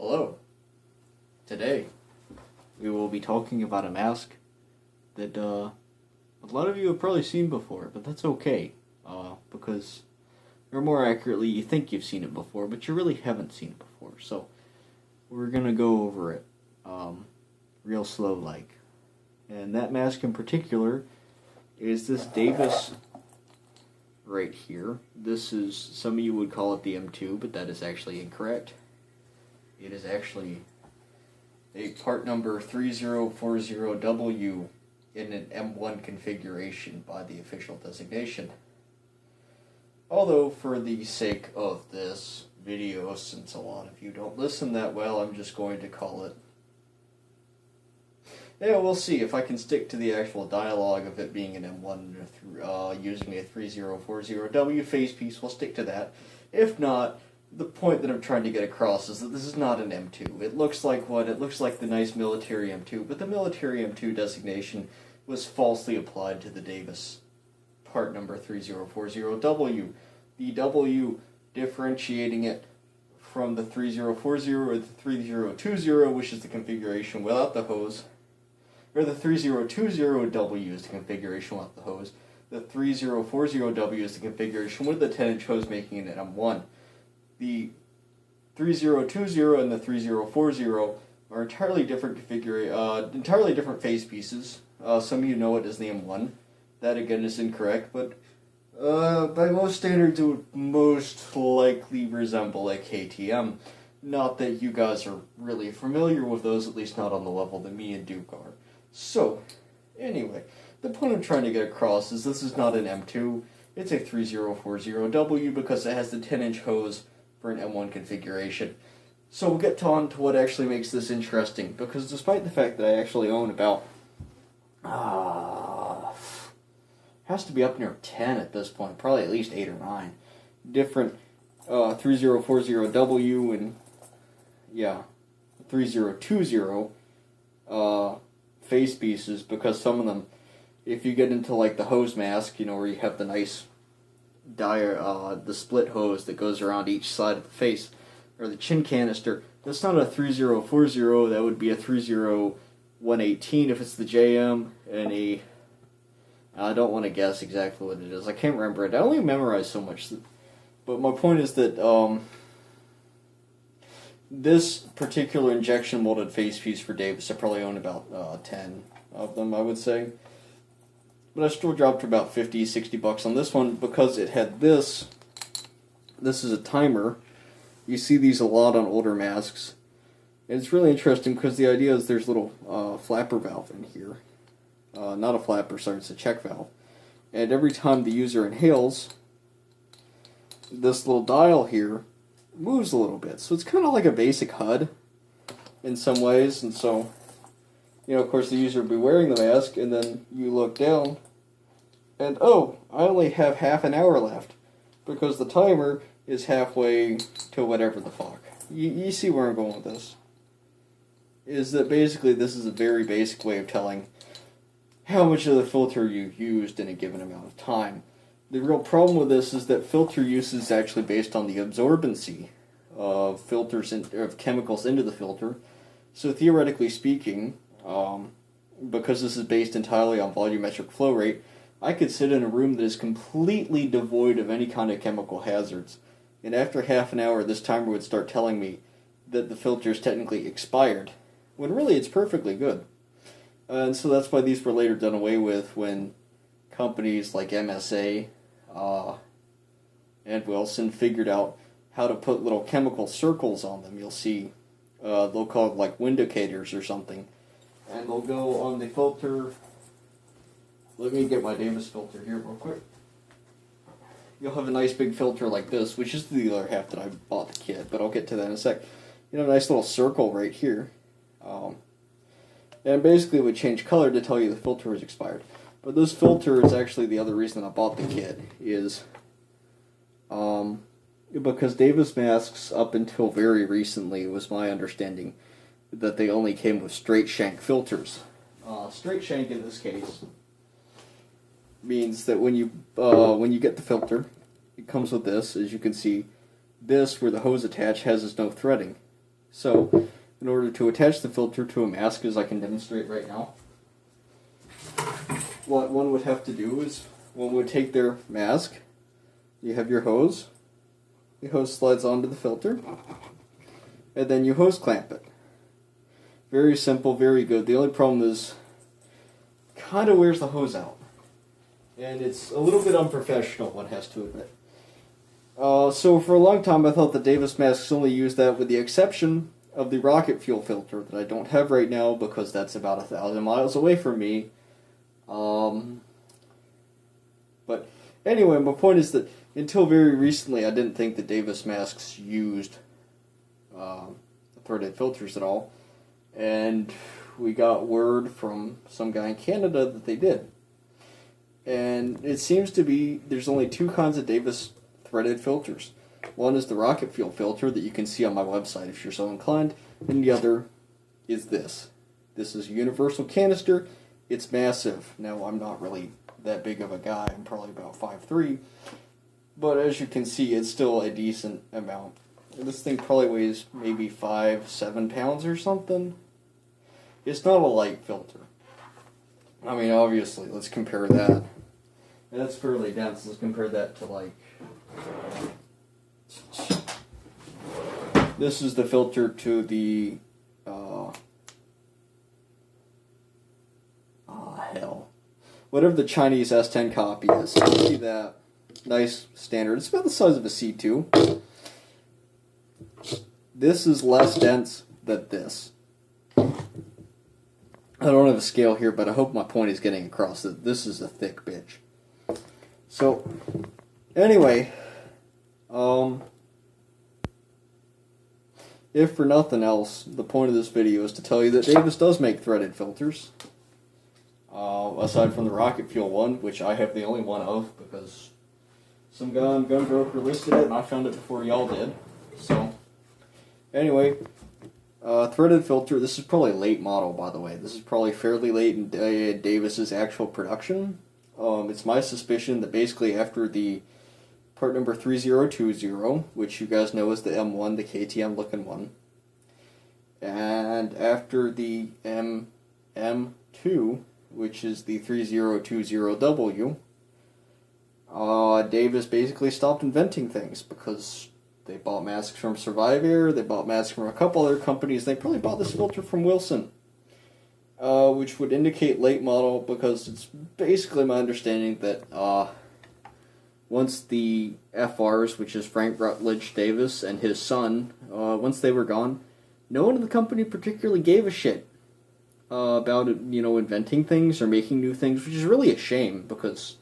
Hello. Today, we will be talking about a mask that a lot of you have probably seen before, but that's okay, because, or more accurately, you think you've seen it before, but you really haven't seen it before. So, we're gonna go over it, real slow-like. And that mask in particular is this Davis right here. This is, some of you would call it the M2, but that is actually incorrect. It is actually a part number 3040W in an M1 configuration by the official designation. Although, for the sake of this video, since a lot of you don't listen that well, I'm just going to call it... Yeah, we'll see if I can stick to the actual dialogue of it being an M1 using a 3040W phase piece. We'll stick to that. If not, the point that I'm trying to get across is that this is not an M2. It looks like what? It looks like the nice military M2, but the military M2 designation was falsely applied to the Davis part number 3040W. The W differentiating it from the 3040 or the 3020, which is the configuration without the hose, or the 3020W is the configuration without the hose. The 3040W is the configuration with the 10-inch hose, making it an M1. The 3020 and the 3040 are entirely different entirely different phase pieces. Some of you know it as the M1. That again is incorrect, but by most standards it would most likely resemble a KTM. Not that you guys are really familiar with those, at least not on the level that me and Duke are. So, anyway, the point I'm trying to get across is this is not an M2, it's a 3040W because it has the 10-inch hose for an M1 configuration. So we'll get on to what actually makes this interesting, because despite the fact that I actually own about, has to be up near 10 at this point, probably at least 8 or 9, different 3040W and, 3020 face pieces, because some of them, if you get into like the hose mask, where you have the nice the split hose that goes around each side of the face, or the chin canister, that's not a 3040, that would be a 30118 if it's the JM, and I don't want to guess exactly what it is, I can't remember it, I only memorize so much, but my point is that, this particular injection molded face piece for Davis, I probably own about 10 of them, I would say. But I still dropped about 50, 60 bucks on this one because it had this. This is a timer. You see these a lot on older masks. And it's really interesting because the idea is there's a little flapper valve in here. Not a flapper, sorry, it's a check valve. And every time the user inhales, this little dial here moves a little bit. So it's kind of like a basic HUD in some ways. And so, of course the user would be wearing the mask, and then you look down, and oh, I only have half an hour left, because the timer is halfway to whatever the fuck. You see where I'm going with this. Is that basically this is a very basic way of telling how much of the filter you used in a given amount of time. The real problem with this is that filter use is actually based on the absorbency of of chemicals into the filter. So theoretically speaking, because this is based entirely on volumetric flow rate, I could sit in a room that is completely devoid of any kind of chemical hazards, and after half an hour this timer would start telling me that the filter is technically expired, when really it's perfectly good. And so that's why these were later done away with when companies like MSA and Wilson figured out how to put little chemical circles on them. You'll see, they'll call it like windicators or something, and they'll go on the filter. Let me get my Davis filter here real quick. You'll have a nice big filter like this, which is the other half that I bought the kit, but I'll get to that in a sec. A nice little circle right here. And basically it would change color to tell you the filter was expired. But this filter is actually the other reason I bought the kit, is because Davis masks, up until very recently, it was my understanding that they only came with straight shank filters. Straight shank in this case means that when you get the filter, it comes with this. As you can see, this where the hose attached has no threading. So, in order to attach the filter to a mask, as I can demonstrate right now, what one would have to do is one would take their mask, you have your hose, the hose slides onto the filter, and then you hose clamp it. Very simple, very good. The only problem is kind of wears the hose out. And it's a little bit unprofessional, one has to admit. So for a long time I thought the Davis masks only used that, with the exception of the rocket fuel filter that I don't have right now because that's about 1,000 miles away from me. But anyway, my point is that until very recently I didn't think the Davis masks used threaded filters at all. And we got word from some guy in Canada that they did. And it seems to be there's only two kinds of Davis threaded filters. One is the rocket fuel filter that you can see on my website if you're so inclined, and the other is this. This is a universal canister. It's massive. Now, I'm not really that big of a guy. I'm probably about 5'3", but as you can see, it's still a decent amount. This thing probably weighs maybe 5-7 pounds or something. It's not a light filter. I mean, obviously, let's compare that. That's fairly dense. Let's compare that to, like, this is the filter to the, hell. Whatever the Chinese S10 copy is. See that? Nice standard. It's about the size of a C2. This is less dense than this. I don't have a scale here, but I hope my point is getting across that this is a thick bitch. So, anyway, if for nothing else, the point of this video is to tell you that Davis does make threaded filters. Aside from the rocket fuel one, which I have the only one of, because some guy on GunBroker listed it, and I found it before y'all did. So, anyway, threaded filter. This is probably late model, by the way. This is probably fairly late in Davis's actual production. It's my suspicion that basically after the part number 3020, which you guys know is the M1, the KTM looking one, and after the M2, which is the 3020W, Davis basically stopped inventing things because they bought masks from Survivor, they bought masks from a couple other companies, they probably bought this filter from Wilson, which would indicate late model because it's basically my understanding that once the FRs, which is Frank Rutledge Davis and his son, once they were gone, no one in the company particularly gave a shit about it, inventing things or making new things, which is really a shame because,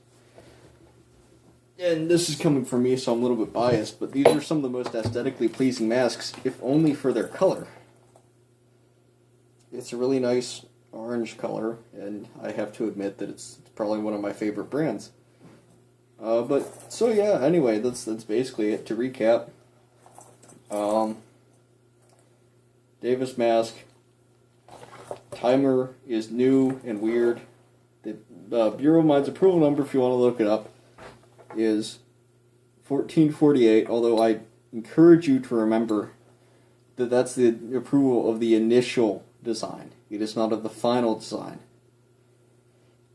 and this is coming from me, so I'm a little bit biased, but these are some of the most aesthetically pleasing masks, if only for their color. It's a really nice orange color, and I have to admit that it's probably one of my favorite brands. But, so yeah, anyway, that's basically it. To recap, Davis mask, timer is new and weird. The Bureau of Mines approval number, if you want to look it up, is 1448, although I encourage you to remember that that's the approval of the initial design. It is not of the final design.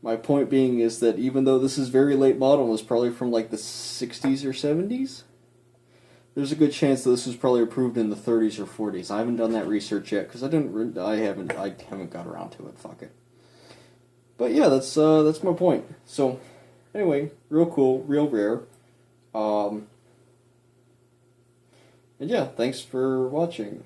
My point being is that even though this is very late model, it's probably from like the 60s or 70s, there's a good chance that this was probably approved in the 30s or 40s. I haven't done that research yet because I haven't got around to it. Fuck it. But yeah, that's my point. So anyway, real cool, real rare. And yeah, thanks for watching.